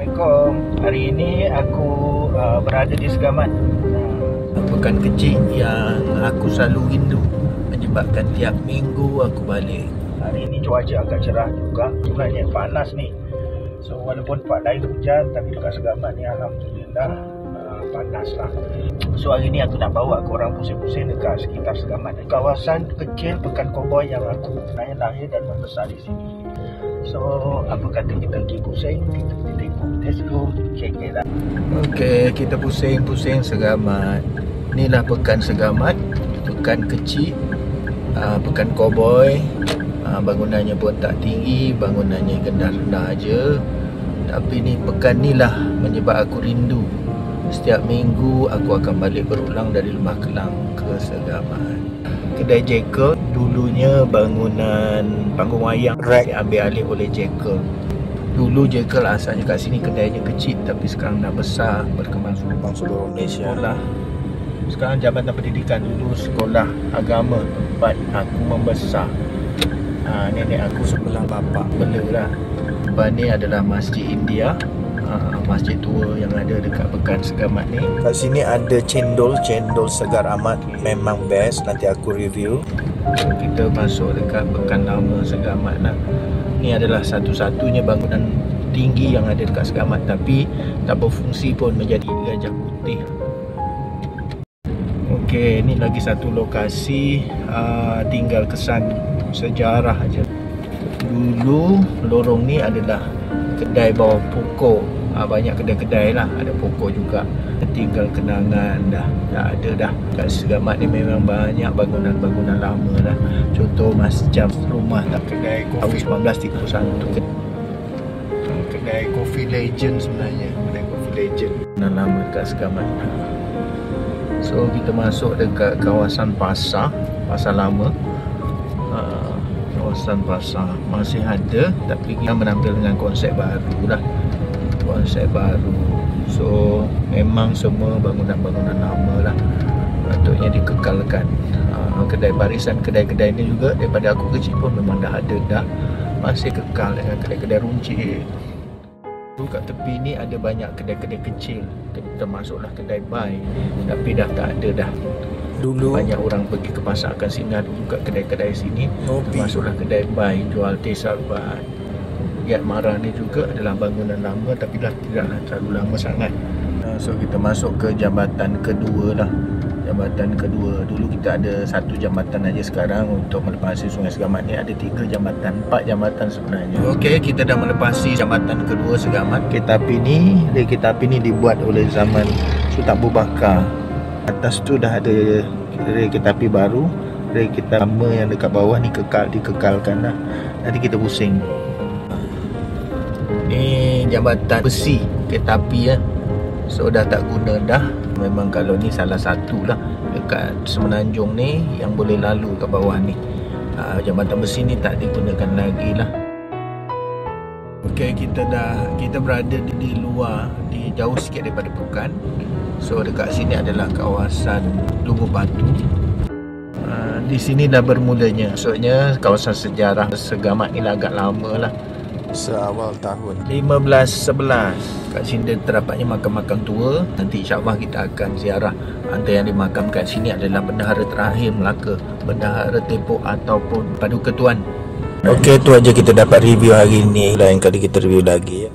Assalamualaikum. Hari ini aku berada di Segamat. Pekan kecil yang aku selalu rindu, menyebabkan tiap minggu aku balik. Hari ini cuaca agak cerah juga, sebenarnya panas ni. So walaupun tempat lain hujan, tapi dekat Segamat ni alhamdulillah panas lah. So hari ni aku nak bawa korang pusing-pusing dekat sekitar Segamat, kawasan kecil Pekan Koboi yang aku lahir dan membesar di sini. So apa kata kita pergi pusing, kita pergi tengok. Let's go check it out. Okay, kita pusing-pusing Segamat. Inilah Pekan Segamat, pekan kecil, Pekan Koboi. Bangunannya pun tak tinggi, bangunannya rendah-rendah aja. Tapi ni pekan ni lah menyebab aku rindu. Setiap minggu aku akan balik berulang dari Lembah Kelang ke Segamat. Kedai Jekyll, dulunya bangunan panggung wayang diambil alih oleh Jekyll. Dulu Jekyll asalnya kat sini, kedainya kecil, tapi sekarang dah besar, berkembang seluruh Malaysia lah. Sekarang Jabatan Pendidikan, dulu sekolah agama tempat aku membesar. Nenek aku sebelah bapak bela lah. Lepas ni adalah Masjid India, masjid tua yang ada dekat Pekan Segamat ni. Kat sini ada cendol segar amat, memang best, nanti aku review. Kita masuk dekat Pekan Lama Segamat lah. Ni adalah satu-satunya bangunan tinggi yang ada dekat Segamat, tapi tak berfungsi pun, menjadi gajah putih. Okey, ni lagi satu lokasi, tinggal kesan sejarah aja. Dulu lorong ni adalah kedai bawah pokok. Banyak kedai-kedai lah, ada pokok juga. Tinggal kenangan dah ada dah. Kat Segamat ni memang banyak bangunan-bangunan lama lah. Contoh macam rumah tak, kedai kopi 1931, kedai Coffee Legend sebenarnya, kedai Coffee Legend lama kat Segamat. So kita masuk dekat kawasan pasar lama. Kawasan pasar masih ada, tapi kita menampil dengan konsep baru lah. Konsep baru. So memang semua bangunan-bangunan lama lah, patutnya dikekalkan. Kedai barisan kedai-kedai ni juga daripada aku kecil pun memang dah ada dah, masih kekal dengan kedai-kedai runcit. Kat tepi ni ada banyak kedai-kedai kecil, termasuklah kedai bai, tapi dah tak ada dah. Dulu banyak orang pergi ke pasar akan singgah dulu kat kedai-kedai sini, termasuklah kedai bai jual teh sarbat. Giat Mara ni juga adalah bangunan lama, tapi dah tidaklah terlalu lama sangat. So kita masuk ke jambatan kedua lah. Jambatan kedua, dulu kita ada satu jambatan aja, sekarang untuk melepasi Sungai Segamat ni ada 3 jambatan, 4 jambatan sebenarnya. Okey, kita dah melepasi jambatan kedua Segamat. Kereta api ni dibuat oleh zaman Sultan Abu Bakar. Atas tu dah ada rel kereta api baru, rel kereta lama yang dekat bawah ni dikekalkan lah. Nanti kita pusing. Ni jambatan besi kereta api ya. So dah tak guna dah. Memang kalau ni salah satu lah dekat Semenanjung ni yang boleh lalu kat bawah ni. Jambatan besi ni tak digunakan lagi lah. Okey, kita berada di luar, di jauh sikit daripada Pekan. So dekat sini adalah kawasan Lumur Batu. Di sini dah bermulanya, maksudnya kawasan sejarah Segamat ni agak lama lah, seawal tahun 1511. Kat sini terdapatnya makam-makam tua. Nanti insyaAllah kita akan ziarah. Antara yang dimakamkan sini adalah bendahara terakhir Melaka, Bendahara Tepok ataupun Paduka Tuan. Okey, tu aja kita dapat review hari ni. Lain kali kita review lagi ya.